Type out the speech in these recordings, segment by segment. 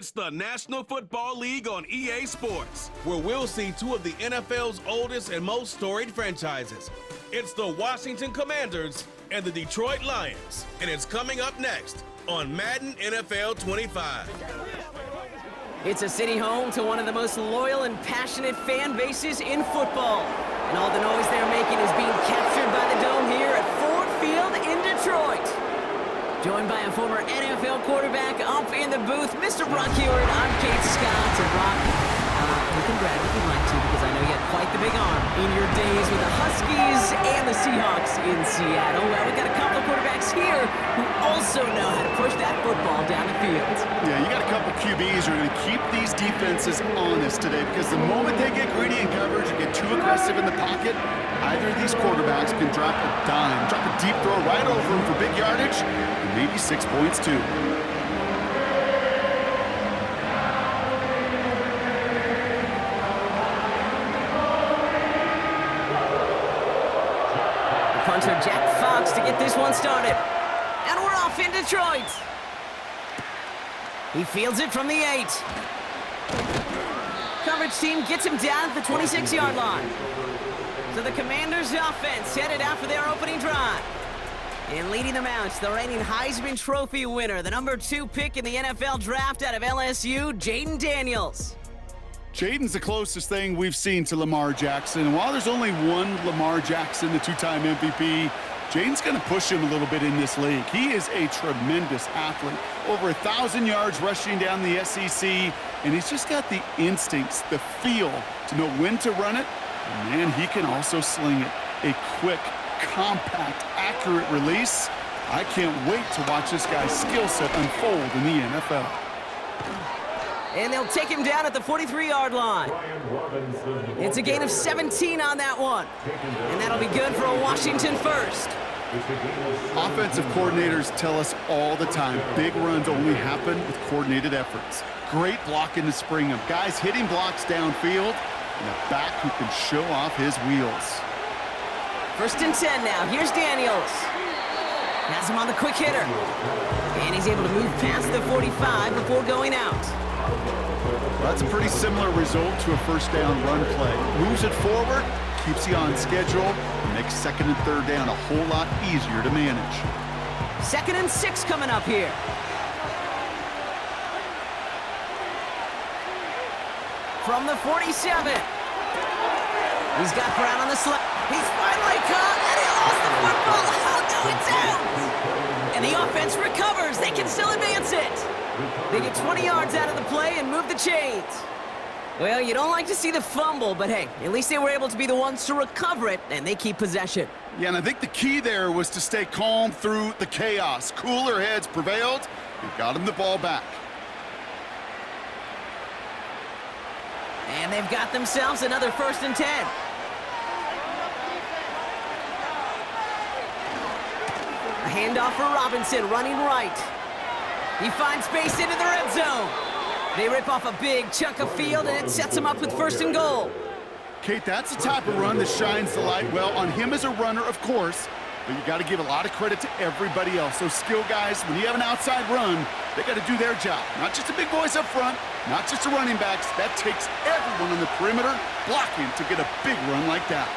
It's the National Football League on EA Sports, where we'll see two of the NFL's oldest and most storied franchises. It's the Washington Commanders and the Detroit Lions, and it's coming up next on Madden NFL 25. It's a city home to one of the most loyal and passionate fan bases in football. And all the noise they're making is being captured by the Dome here at Ford Field in Detroit. Joined by a former NFL quarterback up in the booth, Mr. Brock Hewitt. I'm Kate Scott. And Brock, you can brag if you'd like to, because I know you had quite the big arm in your days with the Huskies and the Seahawks in Seattle. Well, we've got a couple of quarterbacks here who also know how to push that football down the field. Yeah, you got a couple QBs who are going to keep these defenses honest today, because the moment they get greedy in coverage and get too aggressive in the pocket, either of these quarterbacks can drop a dime, drop a deep throw right over them for big yardage, and maybe 6 points too. Punter Jack Fox to get this one started. And we're off in Detroit. He fields it from the 8. Coverage team gets him down at the 26-yard line. So the Commanders' offense headed out for their opening drive. And leading them out, the reigning Heisman Trophy winner, the number 2 pick in the NFL draft out of LSU, Jayden Daniels. Jayden's the closest thing we've seen to Lamar Jackson. And while there's only one Lamar Jackson, the 2-time MVP, Jayden's going to push him a little bit in this league. He is a tremendous athlete. Over 1,000 yards rushing down the SEC, and he's just got the instincts, the feel to know when to run it. And man, he can also sling it. A quick, compact, accurate release. I can't wait to watch this guy's skill set unfold in the NFL. And they'll take him down at the 43-yard line. It's a gain of 17 on that one. And that'll be good for a Washington first. Offensive coordinators tell us all the time, big runs only happen with coordinated efforts. Great blocking to spring them. Guys hitting blocks downfield, and a back who can show off his wheels. 1st and 10 now. Here's Daniels. Has him on the quick hitter. And he's able to move past the 45 before going out. That's a pretty similar result to a first down run play. Moves it forward, keeps you on schedule, and makes 2nd and 3rd down a whole lot easier to manage. 2nd and 6 coming up here. From the 47. He's got Brown on the slip. He's finally caught, and he lost the football. Oh, no, it's out. And the offense recovers. They can still advance it. They get 20 yards out of the play and move the chains. Well, you don't like to see the fumble, but hey, at least they were able to be the ones to recover it, and they keep possession. Yeah, and I think the key there was to stay calm through the chaos. Cooler heads prevailed and got him the ball back. And they've got themselves another 1st and 10. A handoff for Robinson, running right. He finds space into the red zone. They rip off a big chunk of field, and it sets him up with 1st and goal. Kate, that's the type of run that shines the light well on him as a runner, of course, but you got to give a lot of credit to everybody else. Those skill guys, when you have an outside run, they got to do their job. Not just the big boys up front, not just the running backs. That takes everyone on the perimeter blocking to get a big run like that.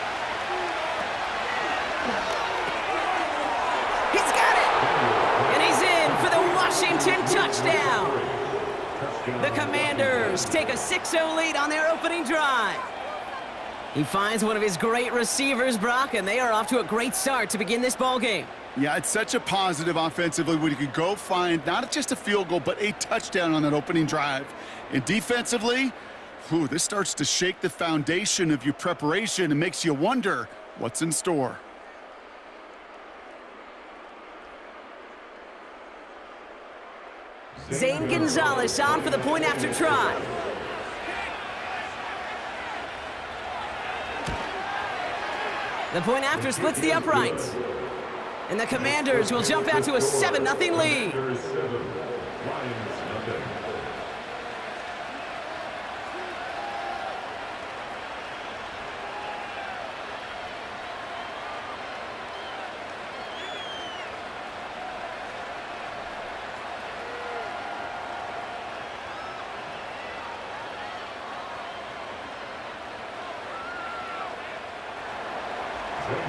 He's got it! And he's in for the Washington touchdown. The Commanders take a 6-0 lead on their opening drive. He finds one of his great receivers, Brock, and they are off to a great start to begin this ball game. Yeah, it's such a positive offensively when you can go find not just a field goal, but a touchdown on that opening drive. And defensively, this starts to shake the foundation of your preparation and makes you wonder what's in store. Zane Gonzalez on for the point after try. The point after splits the uprights. And the Commanders will jump out to a 7-0 lead.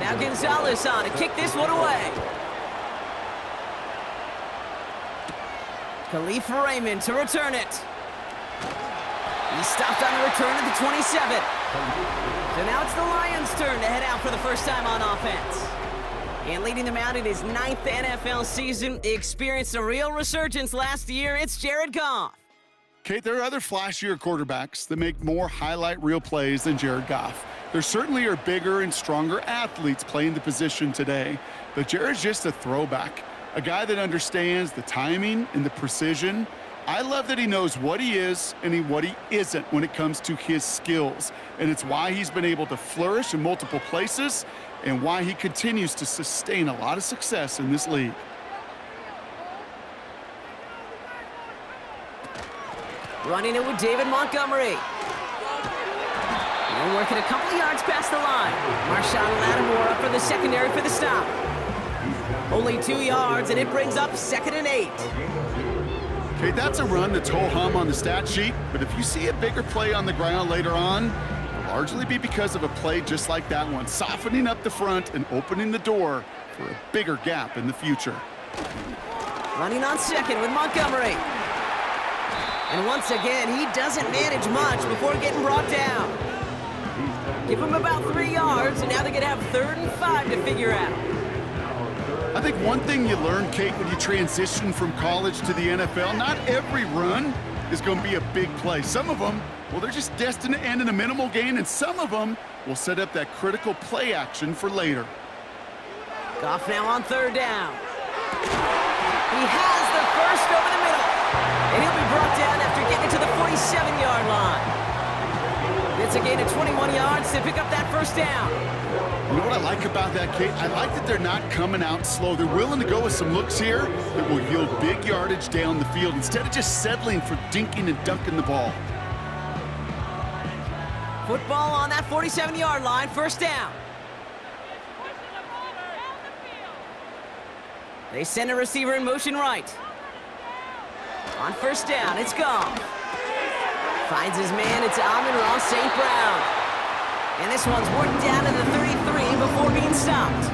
Now Gonzalez on to kick this one away. Khalif Raymond to return it. He stopped on the return at the 27. So now it's the Lions' turn to head out for the first time on offense. And leading them out in his 9th NFL season, he experienced a real resurgence last year. It's Jared Goff. Kate, there are other flashier quarterbacks that make more highlight reel plays than Jared Goff. There certainly are bigger and stronger athletes playing the position today, but Jared's just a throwback, a guy that understands the timing and the precision. I love that he knows what he is and what he isn't when it comes to his skills, and it's why he's been able to flourish in multiple places and why he continues to sustain a lot of success in this league. Running it with David Montgomery. And working a couple of yards past the line. Marshawn Lattimore up for the secondary for the stop. Only 2 yards, and it brings up 2nd and 8. Okay, that's a run that's ho-hum on the stat sheet, but if you see a bigger play on the ground later on, it'll largely be because of a play just like that one, softening up the front and opening the door for a bigger gap in the future. Running on 2nd with Montgomery. And once again, he doesn't manage much before getting brought down. Give him about 3 yards, and now they're going to have 3rd and 5 to figure out. I think one thing you learn, Kate, when you transition from college to the NFL, not every run is going to be a big play. Some of them, well, they're just destined to end in a minimal gain, and some of them will set up that critical play action for later. Goff now on 3rd down. He has the first over the middle. And he'll be brought down after getting to the 47-yard line. It's a gain of 21 yards to pick up that first down. You know what I like about that, Kate? I like that they're not coming out slow. They're willing to go with some looks here that will yield big yardage down the field instead of just settling for dinking and dunking the ball. Football on that 47-yard line, 1st down. They send a receiver in motion right. On 1st down, it's Goff. Finds his man, it's Amon-Ra St. Brown. And this one's worked down to the 33 before being stopped.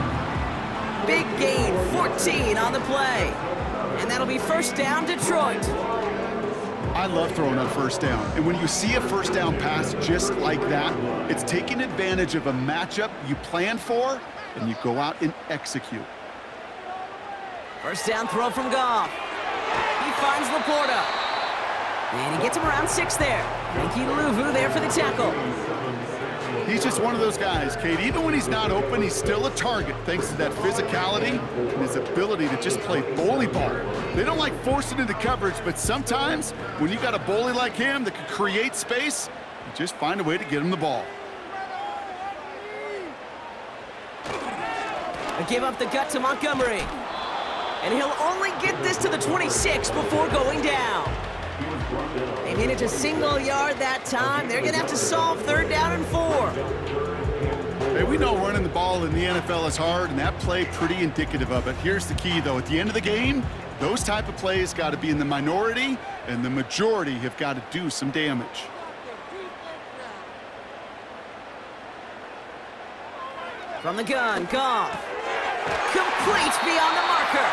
Big gain, 14 on the play. And that'll be 1st down, Detroit. I love throwing on 1st down. And when you see a 1st down pass just like that, it's taking advantage of a matchup you plan for, and you go out and execute. 1st down throw from Goff. He finds Laporta. And he gets him around 6 there. Frankie Louvu there for the tackle. He's just one of those guys, Kate. Even when he's not open, he's still a target thanks to that physicality and his ability to just play bully ball. They don't like forcing into coverage, but sometimes when you got a bully like him that can create space, you just find a way to get him the ball. A give up the gut to Montgomery. And he'll only get this to the 26 before going down. They managed a single yard that time. They're going to have to solve 3rd down and 4. Hey, we know running the ball in the NFL is hard, and that play pretty indicative of it. Here's the key, though. At the end of the game, those type of plays got to be in the minority, and the majority have got to do some damage. From the gun, Goff. Complete beyond the marker.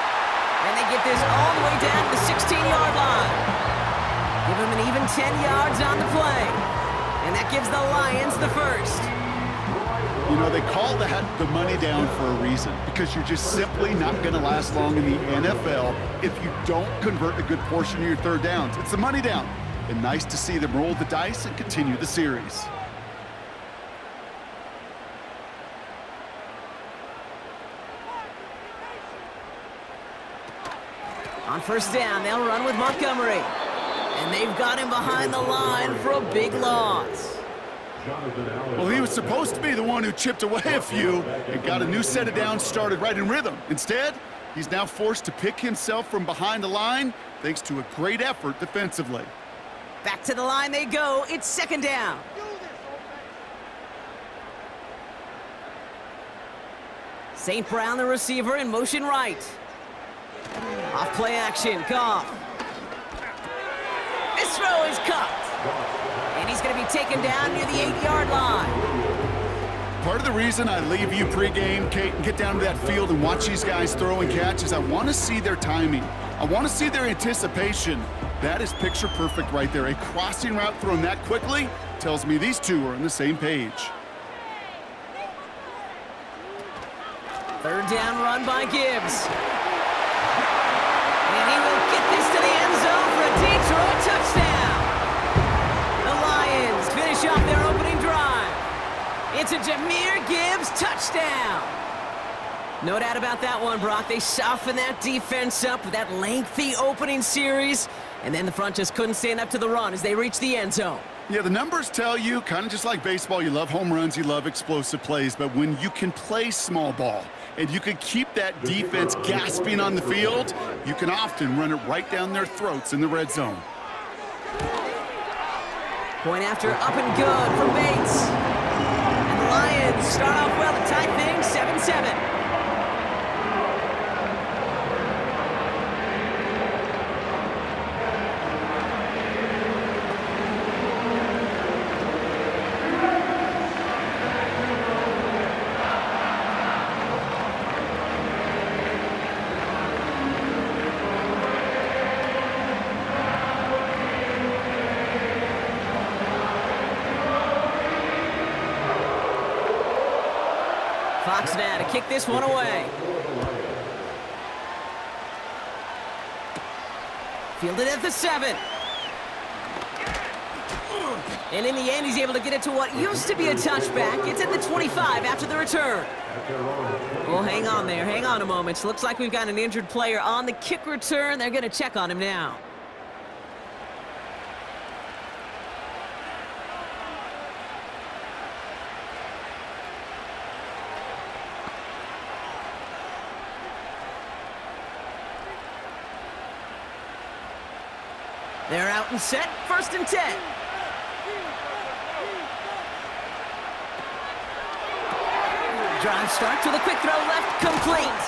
And they get this all the way down to the 16-yard line. Give him an even 10 yards on the play. And that gives the Lions the 1st. You know, they call that the money down for a reason, because you're just simply not going to last long in the NFL if you don't convert a good portion of your 3rd downs. It's the money down. And nice to see them roll the dice and continue the series. On 1st down, they'll run with Montgomery. And they've got him behind the line for a big loss. Well, he was supposed to be the one who chipped away a few and got a new set of downs started right in rhythm. Instead, he's now forced to pick himself from behind the line thanks to a great effort defensively. Back to the line they go. It's 2nd down. St. Brown, the receiver, in motion right. Off play action, Goff. This throw is cut. And he's going to be taken down near the 8-yard line. Part of the reason I leave you pregame, Kate, and get down to that field and watch these guys throw and catch is I want to see their timing. I want to see their anticipation. That is picture perfect right there. A crossing route thrown that quickly tells me these two are on the same page. Third down run by Gibbs. And he will get this to the end zone for a Detroit touchdown. The Lions finish off their opening drive. It's a Jahmyr Gibbs touchdown. No doubt about that one, Brock. They softened that defense up with that lengthy opening series, and then the front just couldn't stand up to the run as they reached the end zone. Yeah, the numbers tell you, kind of just like baseball, you love home runs, you love explosive plays, but when you can play small ball and you can keep that defense gasping on the field, you can often run it right down their throats in the red zone. Point after up and good from Bates. And the Lions start off well to tie things 7-7. Fox now to kick this one away. Fielded at the 7. And in the end, he's able to get it to what used to be a touchback. It's at the 25 after the return. Well, hang on there. Hang on a moment. Looks like we've got an injured player on the kick return. They're going to check on him now. They're out and set, 1st and 10. Drive starts with a quick throw left, complete.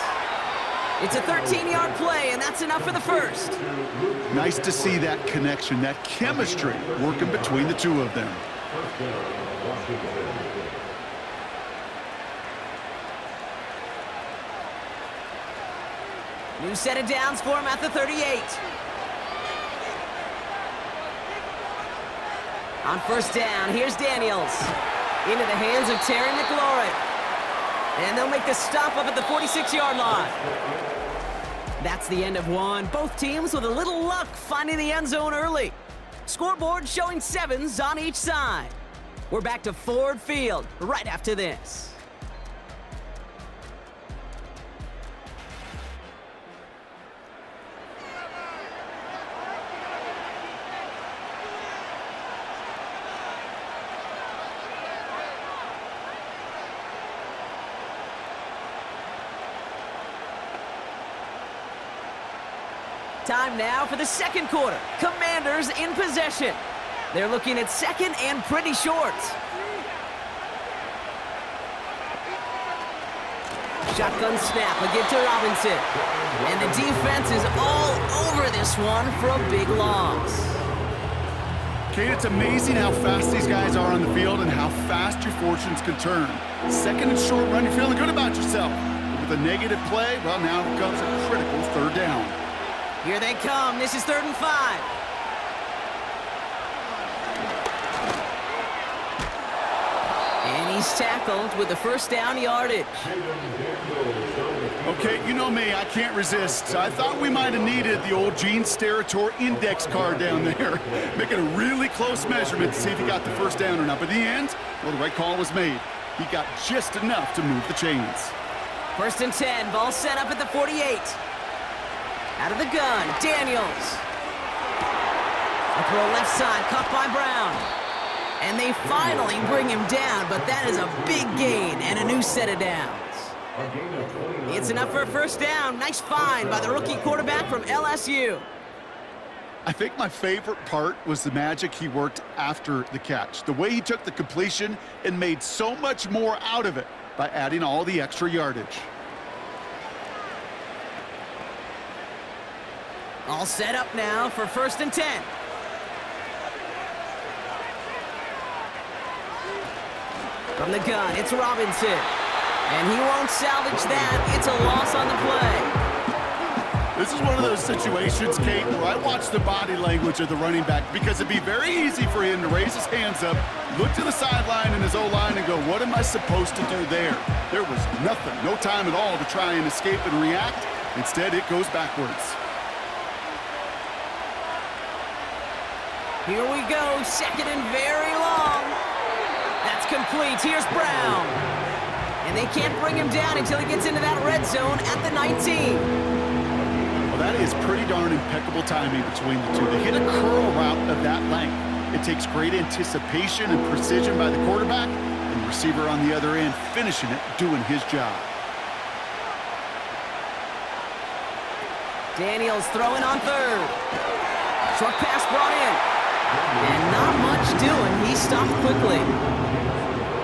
It's a 13-yard play, and that's enough for the first. Nice to see that connection, that chemistry working between the two of them. New set of downs for him at the 38. On 1st down, here's Daniels. Into the hands of Terry McLaurin. And they'll make the stop up at the 46-yard line. That's the end of one. Both teams with a little luck finding the end zone early. Scoreboard showing 7s on each side. We're back to Ford Field right after this. Time now for the second quarter. Commanders in possession. They're looking at 2nd and pretty short. Shotgun snap, a give to Robinson. And the defense is all over this one for a big loss. Kate, it's amazing how fast these guys are on the field and how fast your fortunes can turn. 2nd and short run, you're feeling good about yourself. But with a negative play, well, now comes a critical 3rd down. Here they come. This is 3rd and 5. And he's tackled with the 1st down yardage. Okay, you know me, I can't resist. I thought we might have needed the old Gene Steratore index card down there, making a really close measurement to see if he got the 1st down or not. But in the end, well, the right call was made. He got just enough to move the chains. 1st and 10, ball set up at the 48. Out of the gun, Daniels. A throw left side, caught by Brown. And they finally bring him down, but that is a big gain and a new set of downs. It's enough for a 1st down. Nice find by the rookie quarterback from LSU. I think my favorite part was the magic he worked after the catch. The way he took the completion and made so much more out of it by adding all the extra yardage. All set up now for 1st and 10. From the gun, it's Robinson. And he won't salvage that. It's a loss on the play. This is one of those situations, Kate, where I watch the body language of the running back because it'd be very easy for him to raise his hands up, look to the sideline in his O-line and go, what am I supposed to do there? There was nothing, no time at all to try and escape and react. Instead, it goes backwards. Here we go, second and very long. That's complete. Here's Brown. And they can't bring him down until he gets into that red zone at the 19. Well, that is pretty darn impeccable timing between the two. They hit a curl route of that length. It takes great anticipation and precision by the quarterback, and the receiver on the other end finishing it, doing his job. Daniels throwing on third. Short pass brought in. And not much doing. He stopped quickly.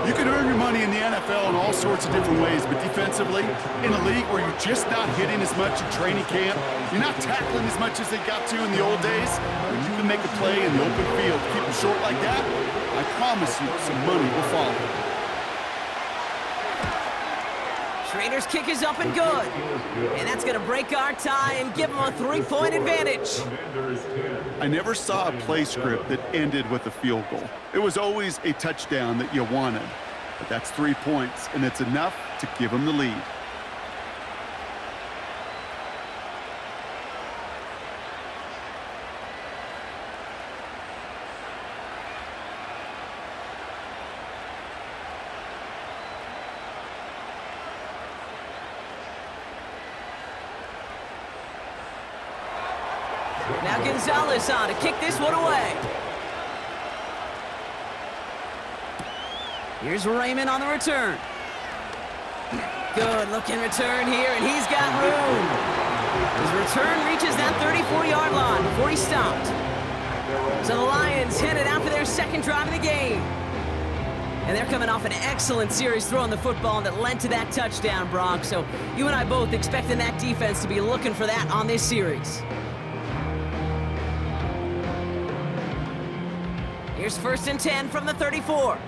You can earn your money in the NFL in all sorts of different ways, but defensively, in a league where you're just not hitting as much in training camp, you're not tackling as much as they got to in the old days, when you can make a play in the open field, keep them short like that, I promise you some money will follow. Schrader's kick is up and good. And that's going to break our tie and give them a 3-point advantage. I never saw a play script that ended with a field goal. It was always a touchdown that you wanted. But that's 3 points, and it's enough to give them the lead. Now Gonzalez on to kick this one away. Here's Raymond on the return. Good looking return here, and he's got room. His return reaches that 34-yard line before he stopped. So the Lions headed out for their second drive of the game. And they're coming off an excellent series throwing the football that led to that touchdown, Brock. So you and I both expecting that defense to be looking for that on this series. Here's 1st and 10 from the 34.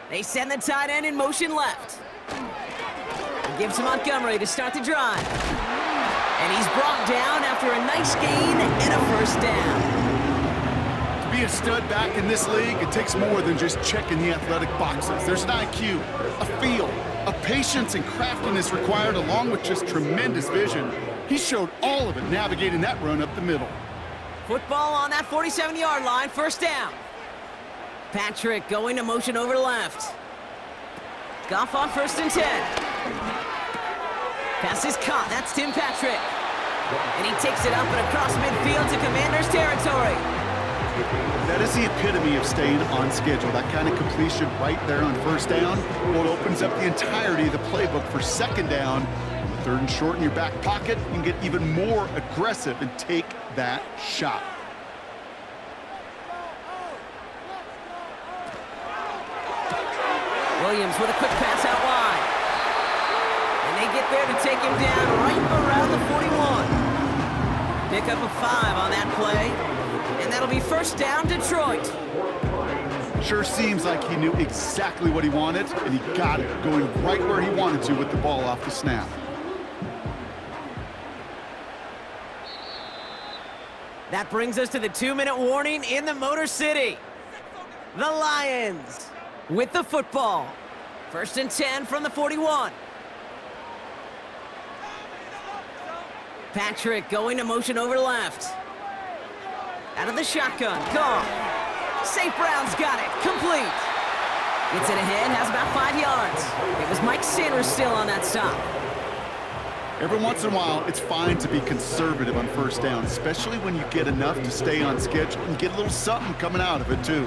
They send the tight end in motion left. He gives to Montgomery to start the drive. And he's brought down after a nice gain and a 1st down. To be a stud back in this league, it takes more than just checking the athletic boxes. There's an IQ, a feel, a patience and craftiness required along with just tremendous vision. He showed all of it navigating that run up the middle. Football on that 47-yard line, 1st down. Patrick going to motion over left. Goff on 1st and 10. Pass is caught. That's Tim Patrick. And he takes it up and across midfield to Commanders territory. That is the epitome of staying on schedule. That kind of completion right there on 1st down. Well, it opens up the entirety of the playbook for 2nd down. 3rd and short in your back pocket, you can get even more aggressive and take that shot. Williams with a quick pass out wide. And they get there to take him down right around the 41. Pick up a 5 on that play. And that'll be 1st down, Detroit. Sure seems like he knew exactly what he wanted, and he got it, going right where he wanted to with the ball off the snap. That brings us to the 2-minute warning in the Motor City. The Lions with the football. 1st and 10 from the 41. Patrick going to motion over left. Out of the shotgun, gone. St. Brown's got it, complete. Gets it ahead, has about 5 yards. It was Mike Sanders still on that stop. Every once in a while, it's fine to be conservative on 1st down, especially when you get enough to stay on schedule and get a little something coming out of it, too.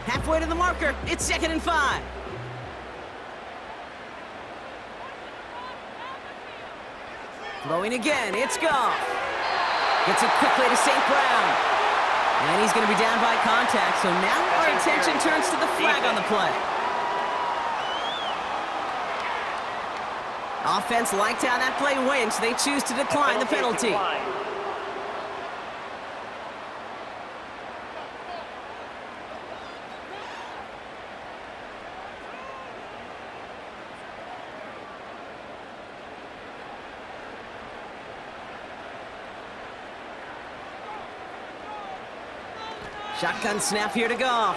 Halfway to the marker, it's 2nd and 5. Throwing again, it's Goff. Gets it quickly to St. Brown. And he's going to be down by contact, so now our attention turns to the flag on the play. Offense liked how that play went, so they choose to decline the penalty. Shotgun snap here to Goff.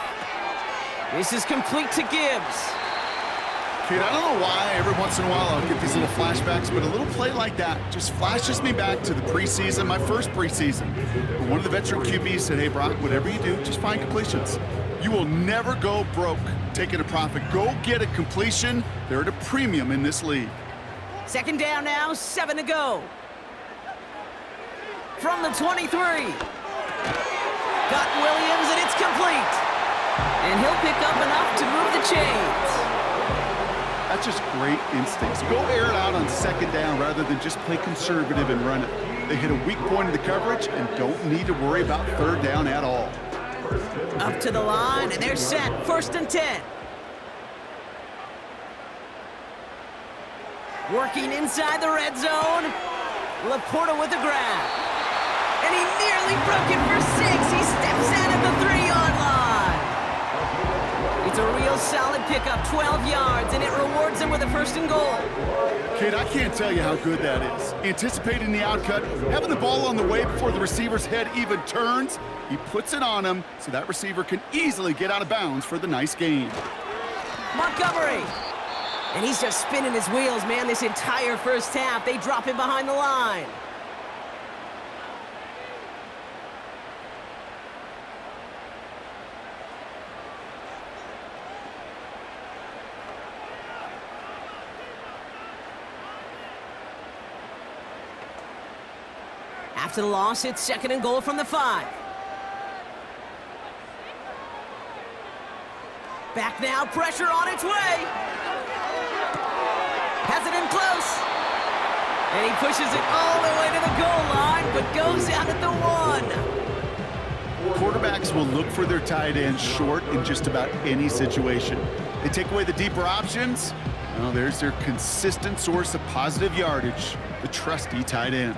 This is complete to Gibbs. Kid, I don't know why every once in a while I'll get these little flashbacks, but a little play like that just flashes me back to the preseason, my first preseason. One of the veteran QBs said, hey, Brock, whatever you do, just find completions. You will never go broke taking a profit. Go get a completion. They're at a premium in this league. Second down now, 7 to go. From the 23. Got Williams, and it's complete. And he'll pick up enough to move the chains. That's just great instincts. Go air it out on second down rather than just play conservative and run it. They hit a weak point in the coverage and don't need to worry about third down at all. Up to the line, and they're set. 1st and 10. Working inside the red zone. Laporta with the grab. And he nearly broke it for 6. He steps out at the 3-yard line. It's a real solid pickup, 12 yards, and it rewards him with a 1st and goal. Kid, I can't tell you how good that is. Anticipating the outcut, having the ball on the way before the receiver's head even turns, he puts it on him so that receiver can easily get out of bounds for the nice gain. Montgomery. And he's just spinning his wheels, man, this entire first half. They drop him behind the line. After the loss, it's 2nd and goal from the 5. Back now, pressure on its way. Has it in close. And he pushes it all the way to the goal line, but goes out at the 1. Quarterbacks will look for their tight end short in just about any situation. They take away the deeper options. Well, there's their consistent source of positive yardage, the trusty tight end.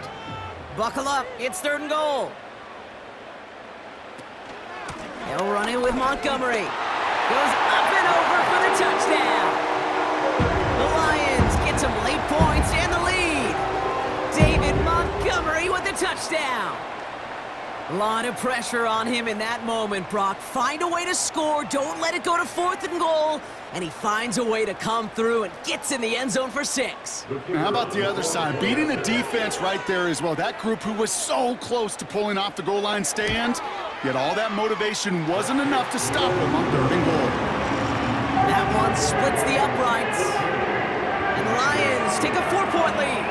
Buckle up, it's 3rd and goal. They'll run in with Montgomery. Goes up and over for the touchdown. The Lions get some late points and the lead. David Montgomery with the touchdown. A lot of pressure on him in that moment, Brock. Find a way to score. Don't let it go to 4th and goal. And he finds a way to come through and gets in the end zone for 6. And how about the other side? Beating the defense right there as well. That group who was so close to pulling off the goal line stand, yet all that motivation wasn't enough to stop him on 3rd and goal. That one splits the uprights. And the Lions take a 4-point lead.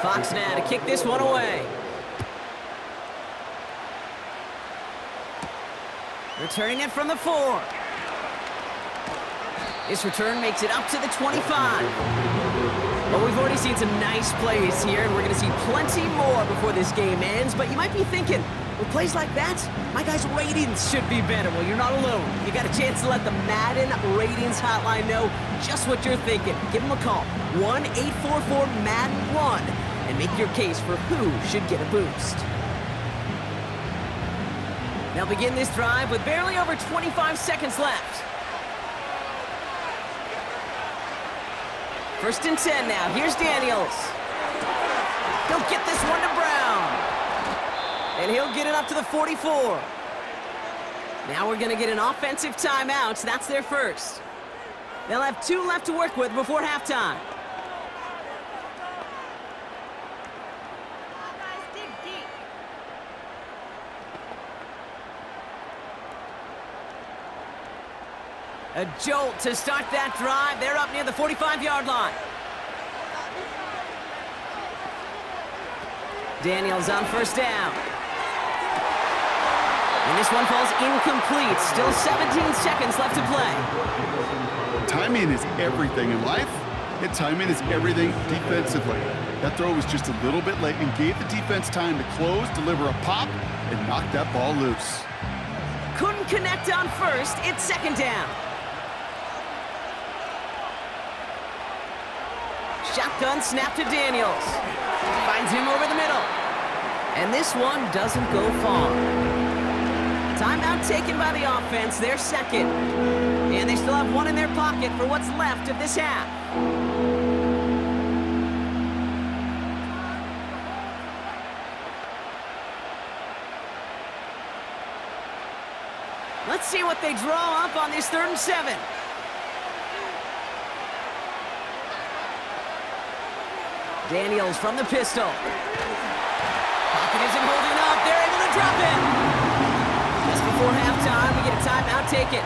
Fox now to kick this one away. Returning it from the 4. This return makes it up to the 25. Well, we've already seen some nice plays here, and we're going to see plenty more before this game ends. But you might be thinking, with plays like that, my guys' ratings should be better. Well, you're not alone. You got a chance to let the Madden ratings hotline know just what you're thinking. Give them a call, 1-844-MADDEN-1, and make your case for who should get a boost. They'll begin this drive with barely over 25 seconds left. 1st and 10 now. Here's Daniels. He'll get this one to Brown. And he'll get it up to the 44. Now we're going to get an offensive timeout. That's their first. They'll have 2 left to work with before halftime. A jolt to start that drive. They're up near the 45-yard line. Daniels on 1st down. And this one falls incomplete. Still 17 seconds left to play. Timing is everything in life, and timing is everything defensively. That throw was just a little bit late and gave the defense time to close, deliver a pop, and knock that ball loose. Couldn't connect on 1st. It's 2nd down. Shotgun snap to Daniels. Finds him over the middle. And this one doesn't go far. Timeout taken by the offense, their second. And they still have one in their pocket for what's left of this half. Let's see what they draw up on this 3rd and 7. Daniels from the pistol. Pocket isn't holding up. They're able to drop it. Just before halftime, we get a timeout taken.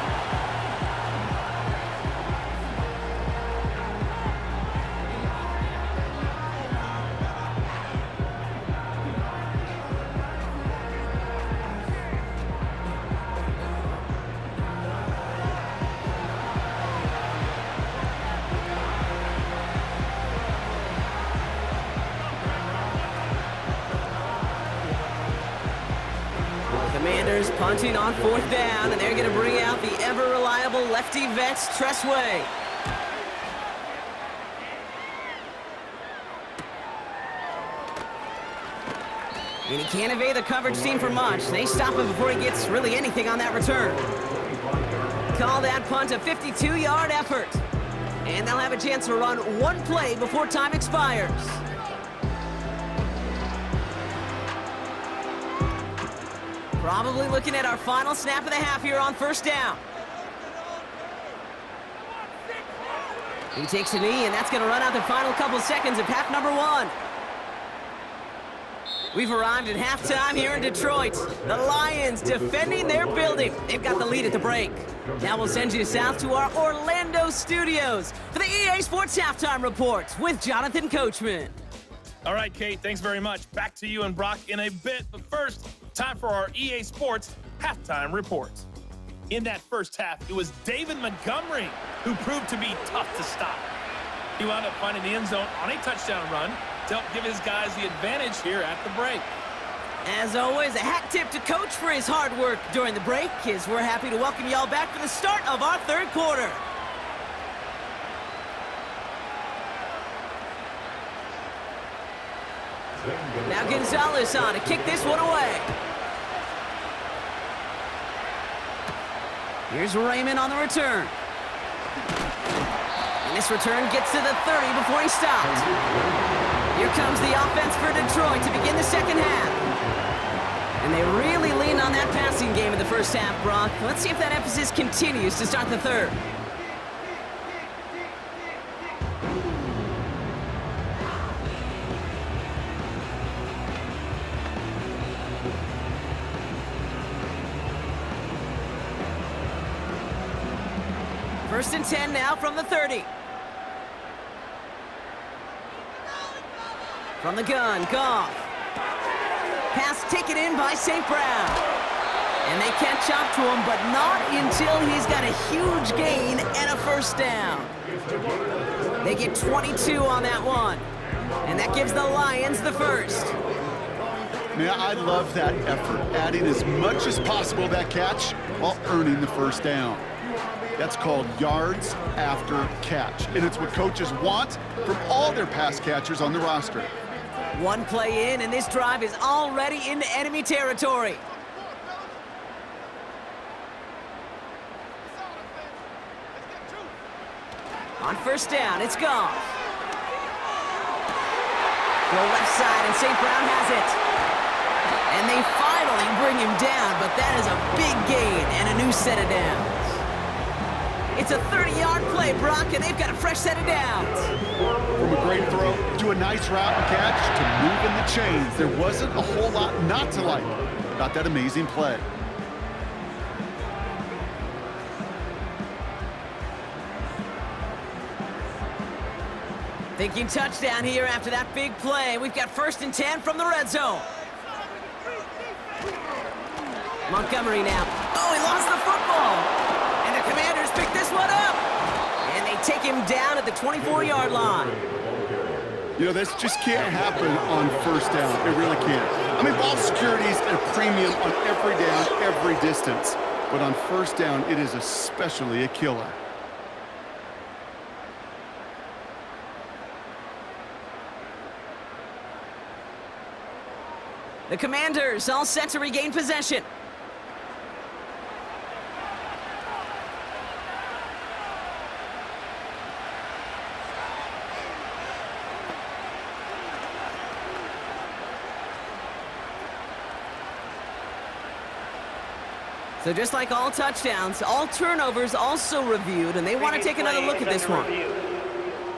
Commanders punting on 4th down, and they're going to bring out the ever-reliable lefty vets, Tressway. And he can't evade the coverage team for much. They stop him before he gets really anything on that return. Call that punt a 52-yard effort. And they'll have a chance to run one play before time expires. Probably looking at our final snap of the half here on 1st down. He takes a knee, and that's going to run out the final couple seconds of half number 1. We've arrived at halftime here in Detroit. The Lions defending their building. They've got the lead at the break. Now we'll send you south to our Orlando studios for the EA Sports Halftime Report with Jonathan Coachman. All right, Kate, thanks very much. Back to you and Brock in a bit. But first, time for our EA Sports Halftime Report. In that first half, it was David Montgomery who proved to be tough to stop. He wound up finding the end zone on a touchdown run to help give his guys the advantage here at the break. As always, a hat tip to Coach for his hard work during the break, as we're happy to welcome y'all back for the start of our 3rd quarter. Now Gonzalez on to kick this one away. Here's Raymond on the return. And this return gets to the 30 before he stopped. Here comes the offense for Detroit to begin the second half. And they really leaned on that passing game in the first half, Brock. Let's see if that emphasis continues to start the 3rd. First and 10 now from the 30. From the gun, Goff. Pass taken in by St. Brown. And they catch up to him, but not until he's got a huge gain and a 1st down. They get 22 on that one. And that gives the Lions the 1st. Man, I love that effort, adding as much as possible to that catch while earning the 1st down. That's called yards after catch, and it's what coaches want from all their pass catchers on the roster. One play in, and this drive is already into enemy territory. On 1st down, it's Goff. Go left side, and St. Brown has it. And they finally bring him down, but that is a big gain and a new set of downs. It's a 30-yard play, Brock, and they've got a fresh set of downs. From a great throw to a nice route and catch to moving the chains, there wasn't a whole lot not to like about that amazing play. Thinking touchdown here after that big play. We've got 1st and 10 from the red zone. Montgomery now. Oh, he lost the football. And the Commanders pick this one up. And they take him down at the 24-yard line. You know, this just can't happen on 1st down. It really can't. I mean, ball security is at a premium on every down, every distance. But on 1st down, it is especially a killer. The Commanders all set to regain possession. So just like all touchdowns, all turnovers also reviewed, and they want to take another look at this one.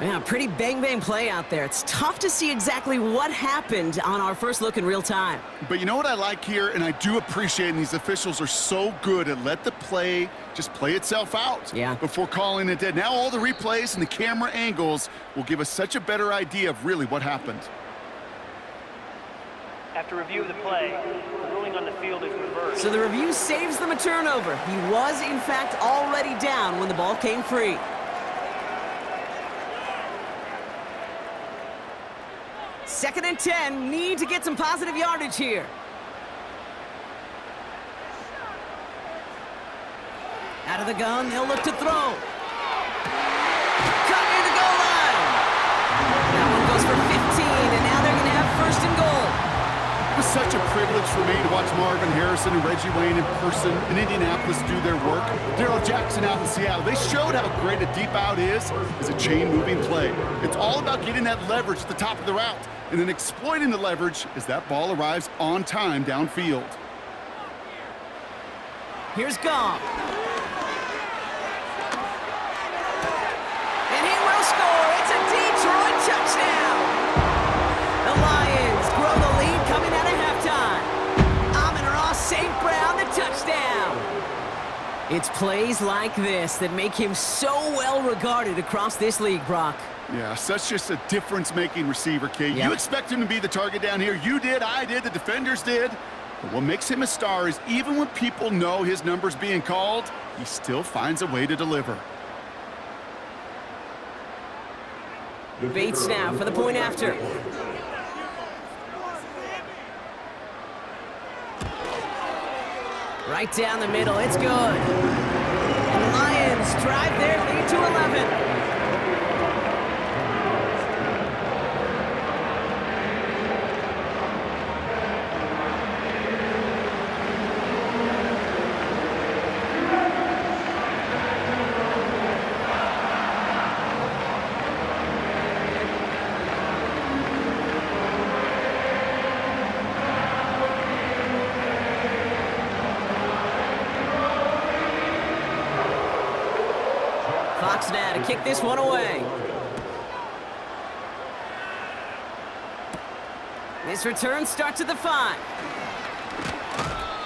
Yeah, pretty bang-bang play out there. It's tough to see exactly what happened on our first look in real time. But you know what I like here, and I do appreciate, and these officials are so good at let the play just play itself out before calling it dead. Now all the replays and the camera angles will give us such a better idea of really what happened. After review of the play, the ruling on the field is reversed. So the review saves them a turnover. He was, in fact, already down when the ball came free. Second and 10, need to get some positive yardage here. Out of the gun, they'll look to throw. Cut near the goal line. That one goes for 15, and now they're going to have first and goal. It was such a privilege for me to watch Marvin Harrison and Reggie Wayne in person in Indianapolis do their work. Darrell Jackson out in Seattle. They showed how great a deep out is as a chain-moving play. It's all about getting that leverage at the top of the route and then exploiting the leverage as that ball arrives on time downfield. Here's Goff. And he will score. It's a Detroit touchdown. The Lions grow the lead coming out of halftime. Amon-Ra St. Brown, the touchdown. It's plays like this that make him so well regarded across this league, Brock. Yeah, such just a difference-making receiver, Kate. You expect him to be the target down here. You did, I did, the defenders did. But what makes him a star is even when people know his number's being called, he still finds a way to deliver. Bates now for the point after. Right down the middle, it's good. And the Lions drive their lead to 11. Fox now to kick this one away. This return starts at the 5.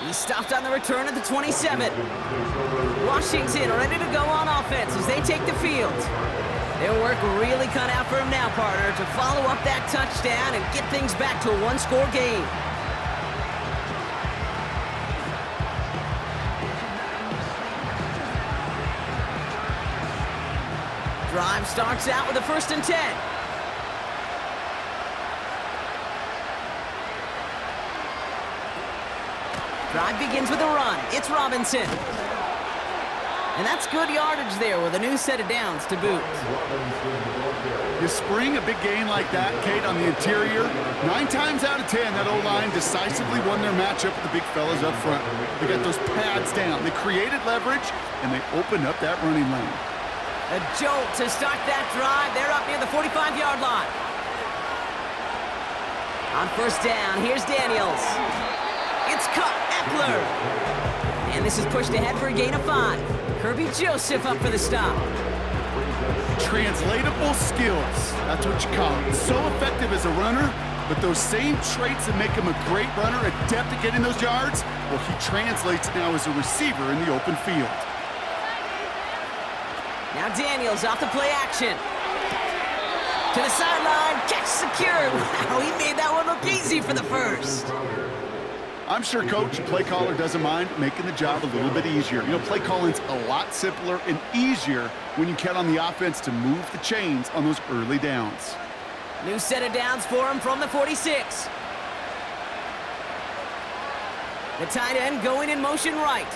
He stopped on the return at the 27. Washington ready to go on offense as they take the field. Their work really cut out for him now, partner, to follow up that touchdown and get things back to a one-score game. Drive starts out with a 1st and 10. Drive begins with a run. It's Robinson. And that's good yardage there with a new set of downs to boot. You spring a big gain like that, Kate, on the interior. 9 times out of 10, that O-line decisively won their matchup with the big fellas up front. They got those pads down. They created leverage, and they opened up that running lane. A jolt to start that drive. They're up near the 45-yard line. On 1st down, here's Daniels. It's caught, Eckler. And this is pushed ahead for a gain of 5. Kirby Joseph up for the stop. Translatable skills. That's what you call it. So effective as a runner, but those same traits that make him a great runner, adept at getting those yards, well, he translates now as a receiver in the open field. Now Daniels off the play action. To the sideline, catch secured. Wow, he made that one look easy for the first. I'm sure coach and play caller doesn't mind making the job a little bit easier. You know, play calling's a lot simpler and easier when you count on the offense to move the chains on those early downs. New set of downs for him from the 46. The tight end going in motion right.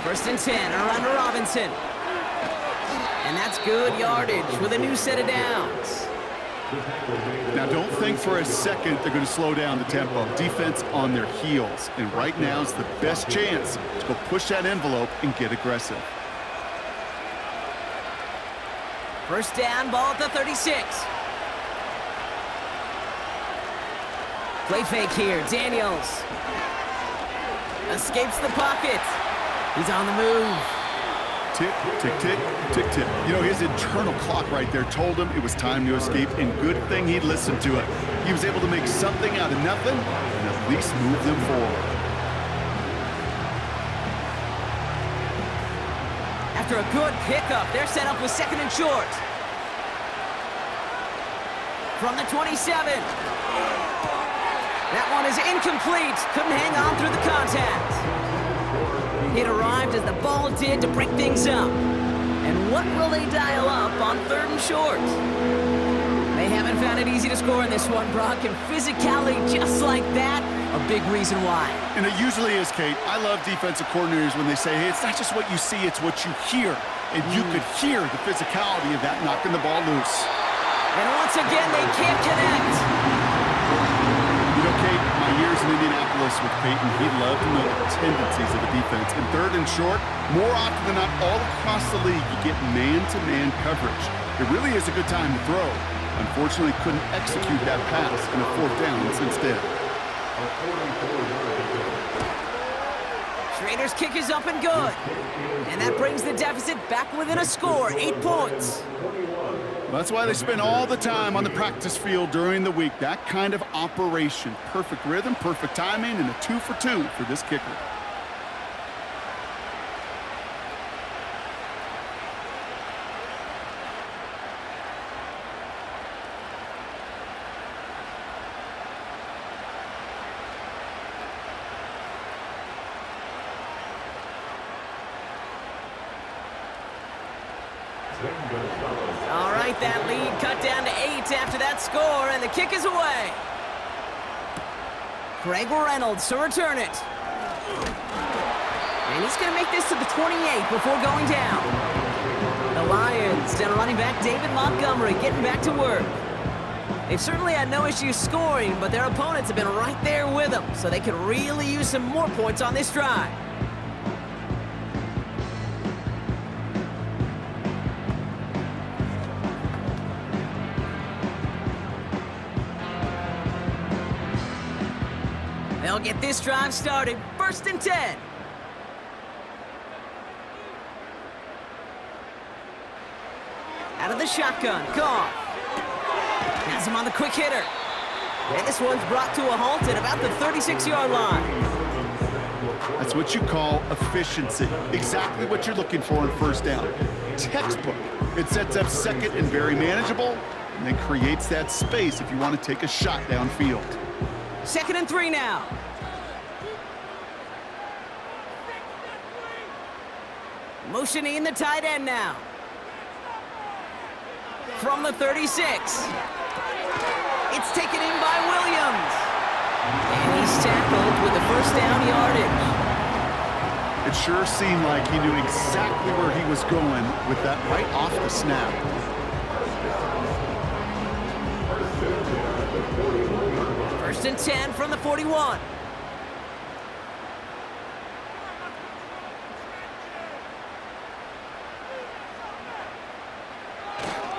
1st and 10, around to Robinson. And that's good yardage with a new set of downs. Now, don't think for a second they're going to slow down the tempo. Defense on their heels. And right now is the best chance to go push that envelope and get aggressive. First down, ball at the 36. Play fake here, Daniels. Escapes the pocket. He's on the move. Tick, tick, tick, tick, tick. You know, his internal clock right there told him it was time to escape, and good thing he listened to it. He was able to make something out of nothing and at least move them forward. After a good pickup, they're set up with second and short. From the 27. That one is incomplete. Couldn't hang on through the contact. It arrived as the ball did to break things up. And what will they dial up on third and short? They haven't found it easy to score in this one, Brock, and physicality just like that, a big reason why. And it usually is, Kate. I love defensive coordinators when they say, hey, it's not just what you see, it's what you hear. And you could hear the physicality of that knocking the ball loose. And once again, they can't connect. You know, Kate, my years in Indianapolis with Peyton, he loved to know the tendencies of the defense. And third and short, more often than not, all across the league, you get man-to-man coverage. It really is a good time to throw. Unfortunately, couldn't execute that pass in a fourth down instead. Schrader's kick is up and good. And that brings the deficit back within a score, 8 points. Well, that's why they spend all the time on the practice field during the week. That kind of operation. Perfect rhythm, perfect timing, and a 2 for 2 for this kicker. All right, that lead cut down to 8 after that score, and the kick is away. Craig Reynolds to return it. And he's going to make this to the 28 before going down. The Lions down running back David Montgomery getting back to work. They've certainly had no issues scoring, but their opponents have been right there with them, so they could really use some more points on this drive. They'll get this drive started. 1st and 10. Out of the shotgun, Goff. Has him on the quick hitter. And this one's brought to a halt at about the 36-yard line. That's what you call efficiency. Exactly what you're looking for in first down. Textbook. It sets up second and very manageable, and then creates that space if you want to take a shot downfield. 2nd and 3 now. Motioning the tight end now. From the 36. It's taken in by Williams. And he's tackled with the first down yardage. It sure seemed like he knew exactly where he was going with that right off the snap. First and 10 from the 41.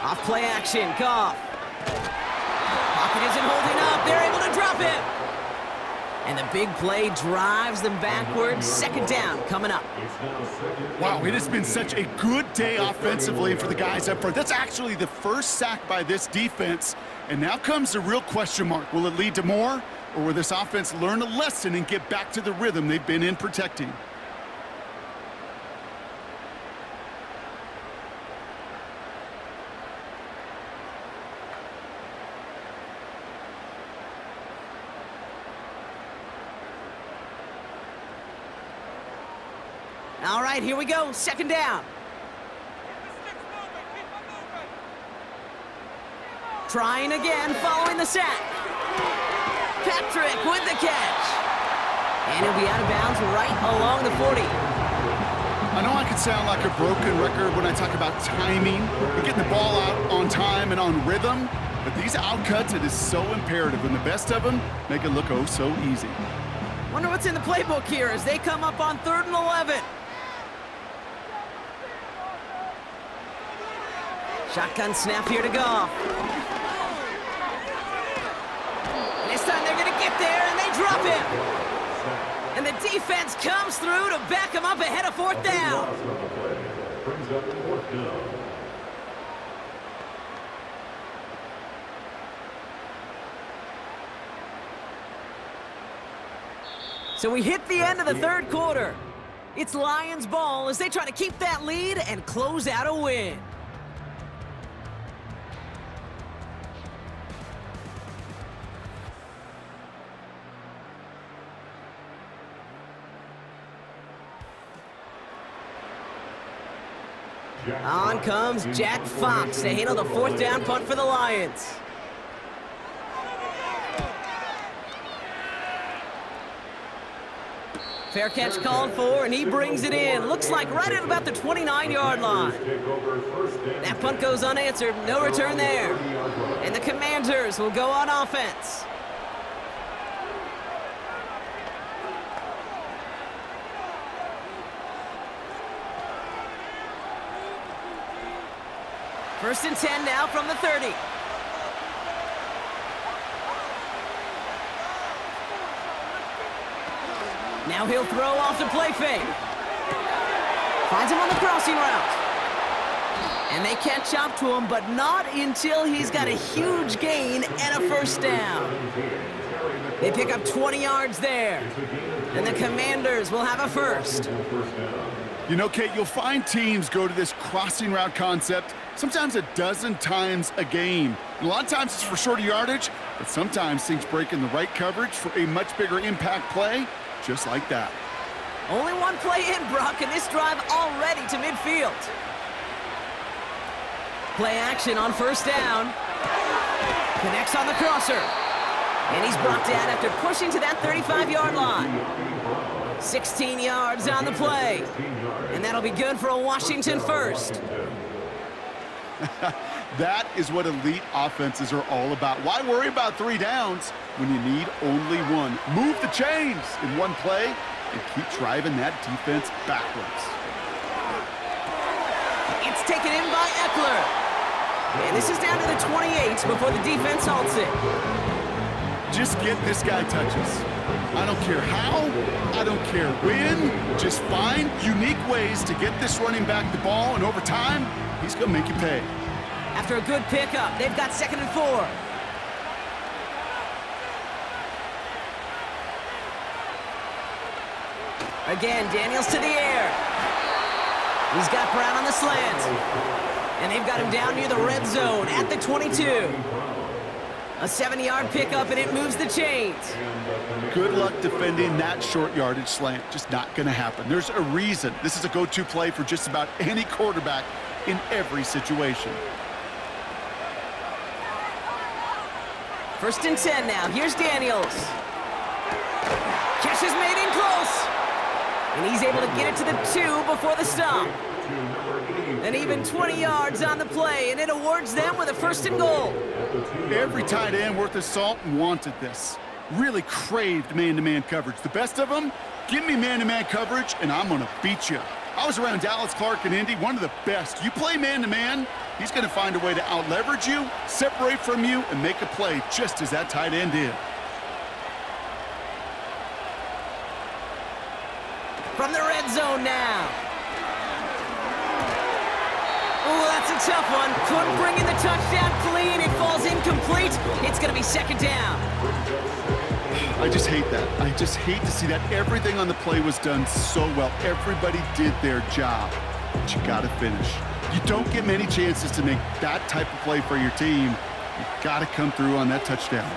Off play action, Goff. Pocket isn't holding up. They're able to drop him. And the big play drives them backwards. 2nd down coming up. Wow, it has been such a good day offensively for the guys up front. That's actually the first sack by this defense. And now comes the real question mark. Will it lead to more? Or will this offense learn a lesson and get back to the rhythm they've been in protecting? All right, here we go. 2nd down. Trying again, following the sack. Patrick with the catch. And he'll be out of bounds right along the 40. I know I can sound like a broken record when I talk about timing and getting the ball out on time and on rhythm, But these outcuts, it is so imperative, and the best of them make it look oh so easy. Wonder what's in the playbook here as they come up on 3rd and 11. Shotgun snap here to Goff. This time they're going to get there, and they drop him. And the defense comes through to back him up ahead of 4th down. So we hit the end of the 3rd quarter. It's Lions ball as they try to keep that lead and close out a win. On comes Jack Fox to handle the 4th down punt for the Lions. Fair catch called for, and he brings it in. Looks like right at about the 29-yard line. That punt goes unanswered. No return there. And the Commanders will go on offense. First and 10 now from the 30. Now he'll throw off the play fake. Finds him on the crossing route. And they catch up to him, but not until he's got a huge gain and a 1st down. They pick up 20 yards there. And the Commanders will have a 1st. You know, Kate, you'll find teams go to this crossing route concept sometimes a dozen times a game. And a lot of times it's for shorter yardage, but sometimes things break in the right coverage for a much bigger impact play, just like that. Only one play in, Brock, and this drive already to midfield. Play action on 1st down. Connects on the crosser. And he's brought down after pushing to that 35-yard line. 16 yards on the play. And that'll be good for a Washington 1st. That is what elite offenses are all about. Why worry about 3 downs when you need only one? Move the chains in one play and keep driving that defense backwards. It's taken in by Eckler. And this is down to the 28 before the defense halts it. Just get this guy touches. I don't care how, I don't care when, just find unique ways to get this running back the ball, and over time, he's going to make you pay. After a good pickup, they've got 2nd and 4. Again, Daniels to the air. He's got Brown on the slant. And they've got him down near the red zone at the 22. A 70-yard pickup, and it moves the chains. Good luck defending that short yardage slant. Just not going to happen. There's a reason. This is a go-to play for just about any quarterback in every situation. 1st and 10 now. Here's Daniels. Catch is made in close. And he's able to get it to the 2 before the stop. And even 20 yards on the play, and it awards them with a 1st and goal. Every tight end worth his salt wanted this. Really craved man-to-man coverage. The best of them, give me man-to-man coverage, and I'm going to beat you. I was around Dallas Clark and Indy, one of the best. You play man-to-man, he's going to find a way to out-leverage you, separate from you, and make a play just as that tight end did. From the red zone now. Oh, that's a tough one. Couldn't bring in the touchdown clean. It falls incomplete. It's going to be 2nd down. I just hate that. I just hate to see that. Everything on the play was done so well. Everybody did their job. But you got to finish. You don't get many chances to make that type of play for your team. You got to come through on that touchdown.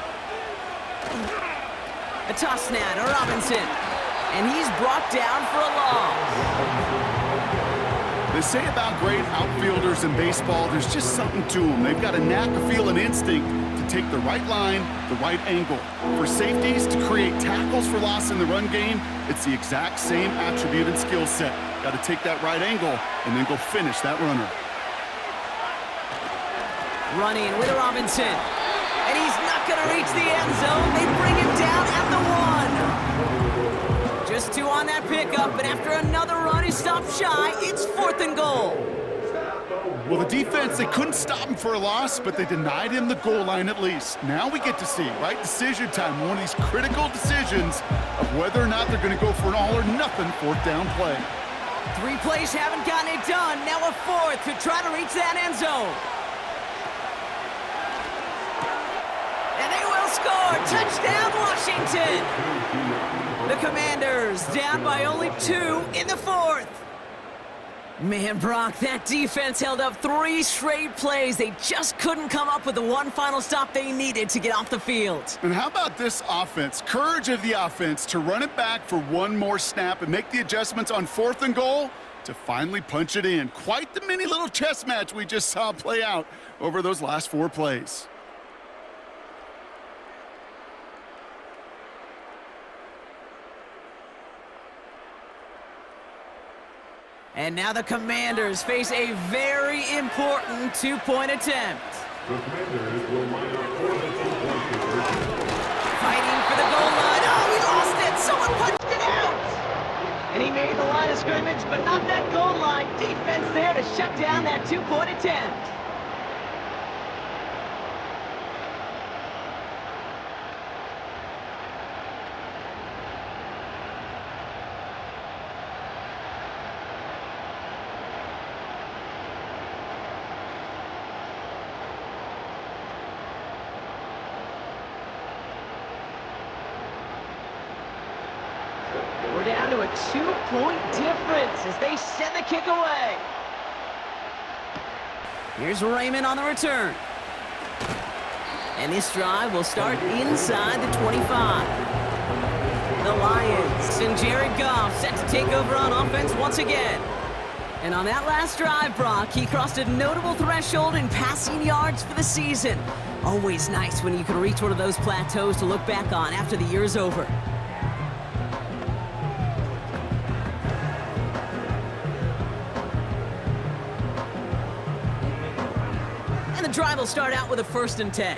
A toss now to Robinson. And he's brought down for a loss. They say about great outfielders in baseball, there's just something to them. They've got a knack, a feel, an instinct to take the right line, the right angle. For safeties to create tackles for loss in the run game, it's the exact same attribute and skill set. Got to take that right angle and then go finish that runner. Running with Robinson. not going to reach the end zone. They bring him down at the 1. Just 2 on that pickup, and after another run, he stopped shy. It's 4th and goal. Well, the defense, they couldn't stop him for a loss, but they denied him the goal line at least. Now we get to see, right, decision time, one of these critical decisions of whether or not they're going to go for an all-or-nothing 4th down play. 3 plays haven't gotten it done. Now a 4th to try to reach that end zone. And they will score. Touchdown, Washington. The Commanders down by only 2 in the 4th. Man, Brock, that defense held up 3 straight plays. They just couldn't come up with the one final stop they needed to get off the field. And how about this offense? Courage of the offense to run it back for one more snap and make the adjustments on 4th and goal to finally punch it in. Quite the mini little chess match we just saw play out over those last 4 plays. And now the Commanders face a very important 2-point attempt. The Commanders will line up for the 2-point conversion. Fighting for the goal line. Oh, he lost it. Someone punched it out. And he made the line of scrimmage, but not that goal line. Defense there to shut down that 2-point attempt. We're down to a 2-point difference as they send the kick away. Here's Raymond on the return. And this drive will start inside the 25. The Lions and Jared Goff set to take over on offense once again. And on that last drive, Brock, he crossed a notable threshold in passing yards for the season. Always nice when you can reach one of those plateaus to look back on after the year's over. The drive will start out with a 1st and 10.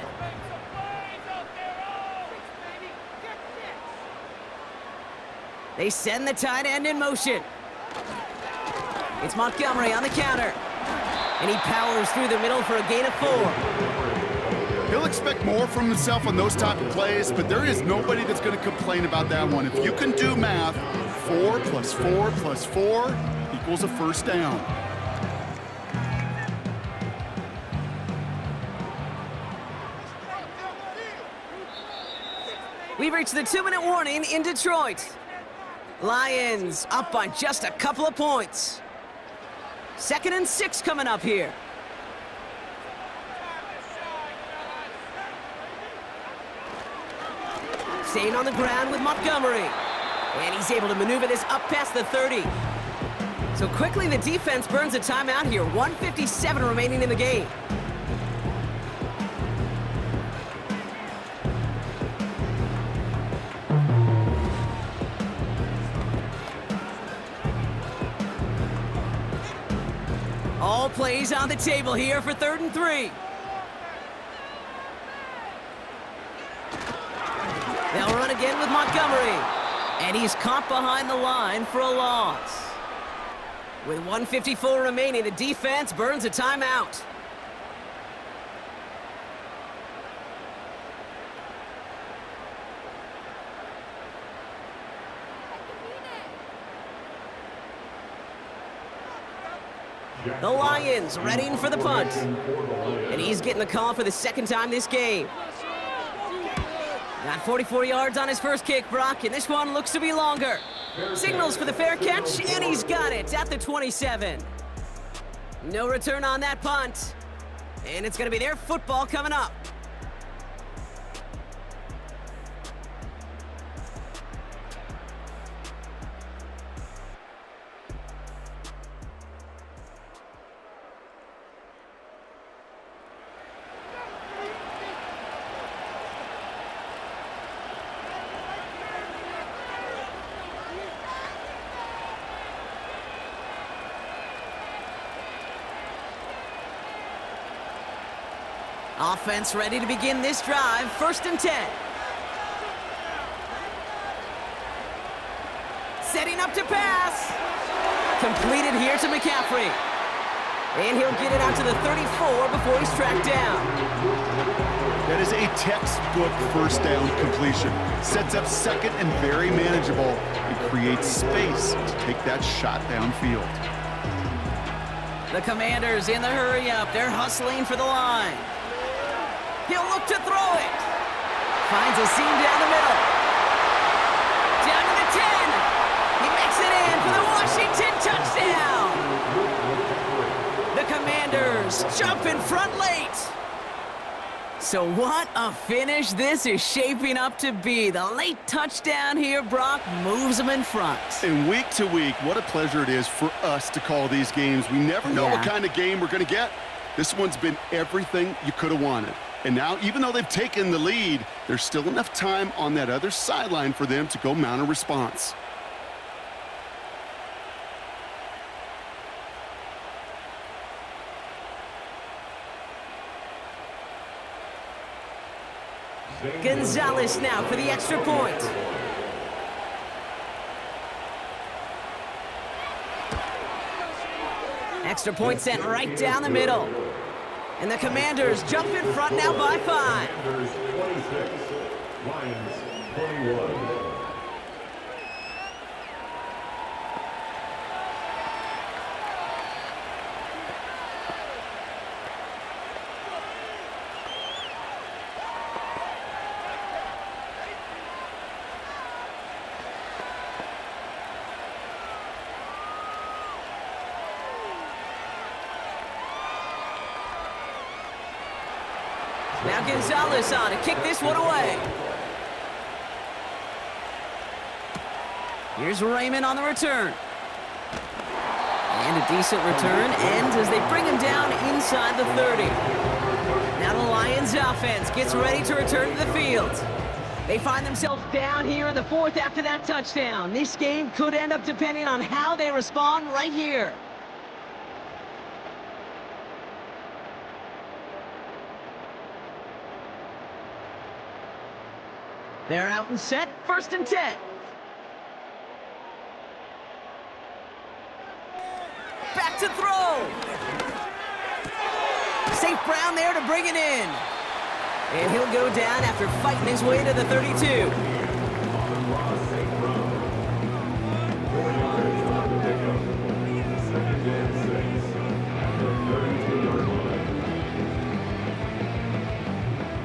They send the tight end in motion. It's Montgomery on the counter. And he powers through the middle for a gain of 4. He'll expect more from himself on those type of plays, but there is nobody that's going to complain about that one. If you can do math, 4 plus 4 plus 4 equals a 1st down. We've reached the 2-minute warning in Detroit. Lions up by just a couple of points. 2nd and 6 coming up here. Staying on the ground with Montgomery. And he's able to maneuver this up past the 30. So quickly the defense burns a timeout here. 1:57 remaining in the game. All plays on the table here for 3rd and 3. They'll run again with Montgomery. And he's caught behind the line for a loss. With 1:54 remaining, the defense burns a timeout. The Lions readying for the punt. And he's getting the call for the 2nd time this game. Got 44 yards on his first kick, Brock, and this one looks to be longer. Signals for the fair catch, and he's got it at the 27. No return on that punt. And it's going to be their football coming up. Offense ready to begin this drive. 1st and 10. Setting up to pass. Completed here to McCaffrey. And he'll get it out to the 34 before he's tracked down. That is a textbook first down completion. Sets up second and very manageable. It creates space to take that shot downfield. The Commanders in the hurry-up. They're hustling for the line. He'll look to throw it. Finds a seam down the middle. Down to the 10. He makes it in for the Washington touchdown. The Commanders jump in front late. So what a finish this is shaping up to be. The late touchdown here, Brock, moves them in front. And week to week, what a pleasure it is for us to call these games. We never know what kind of game we're going to get. This one's been everything you could have wanted. And now, even though they've taken the lead, there's still enough time on that other sideline for them to go mount a response. Gonzalez now for the extra point. Extra point sent right down the middle. And the Commanders jump in front now by 5. Commanders 26, Lions 21. Now Gonzalez on to kick this one away. Here's Raymond on the return. And a decent return ends as they bring him down inside the 30. Now the Lions offense gets ready to return to the field. They find themselves down here in the 4th after that touchdown. This game could end up depending on how they respond right here. They're out and set. 1st and 10. Back to throw. St. Brown there to bring it in. And he'll go down after fighting his way to the 32.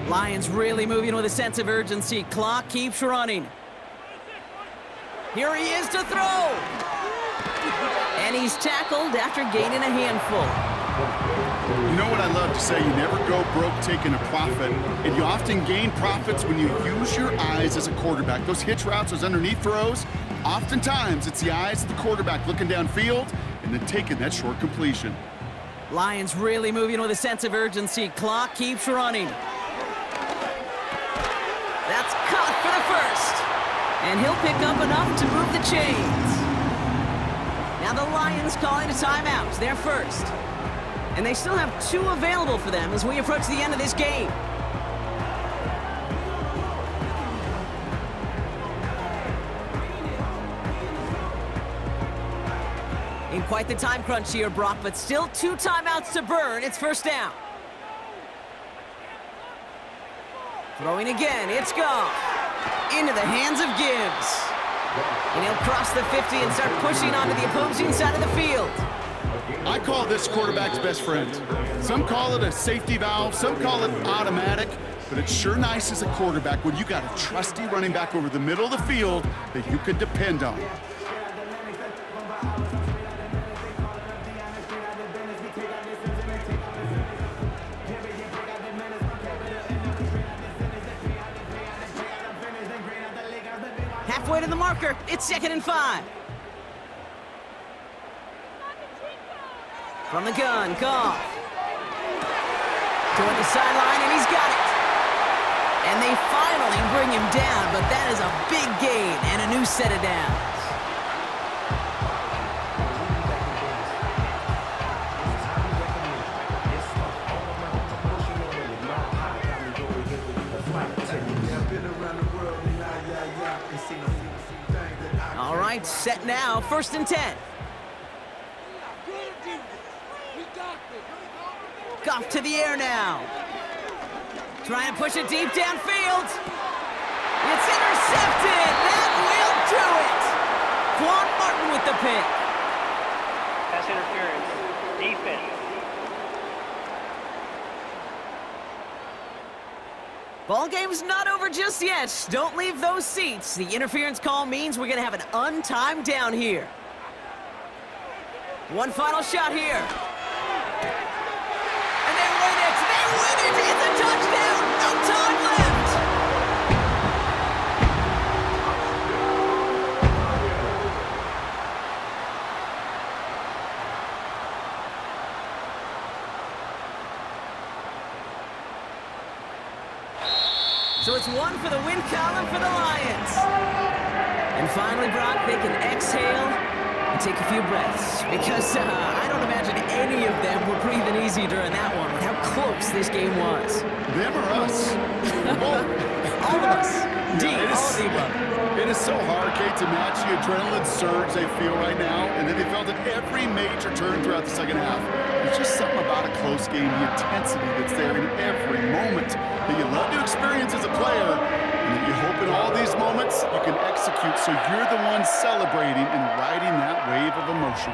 Lions really moving with a sense of urgency. Clock keeps running. Here he is to throw. And he's tackled after gaining a handful. You know what I love to say? You never go broke taking a profit. And you often gain profits when you use your eyes as a quarterback. Those hitch routes, those underneath throws, oftentimes it's the eyes of the quarterback looking downfield and then taking that short completion. Lions really moving with a sense of urgency. Clock keeps running. That's caught for the 1st. And he'll pick up enough to move the chains. Now the Lions calling a timeout. They're 1st. And they still have 2 available for them as we approach the end of this game. In quite the time crunch here, Brock, but still 2 timeouts to burn. It's 1st down. Throwing again, it's Goff. Into the hands of Gibbs. And he'll cross the 50 and start pushing onto the opposing side of the field. I call this quarterback's best friend. Some call it a safety valve, some call it automatic, but it's sure nice as a quarterback when you got a trusty running back over the middle of the field that you can depend on. Halfway to the marker, it's 2nd and 5. From the gun, Goff. Toward the sideline, and he's got it. And they finally bring him down, but that is a big gain and a new set of downs. All right, set now, 1st and 10. Goff to the air now. Trying to push it deep downfield. It's intercepted. That will do it. Quan Martin with the pick. Pass interference. Defense. Ball game's not over just yet. Don't leave those seats. The interference call means we're going to have an untimed down here. One final shot here. And they win it. They win it. It's a touchdown. No time left. So it's one for the win column for the Lions. And finally, Brock, they can exhale and take a few breaths. Because I don't imagine any of them were breathing easy during that one with how close this game was. Them or us? Both. All of us. Indeed, Yeah, all of the above. It is so hard, Kate, to match the adrenaline surge they feel right now, and then they felt at every major turn throughout the second half. There's just something about a close game, the intensity that's there in every moment that you love to experience as a player, and that you hope in all these moments you can execute so you're the one celebrating and riding that wave of emotion.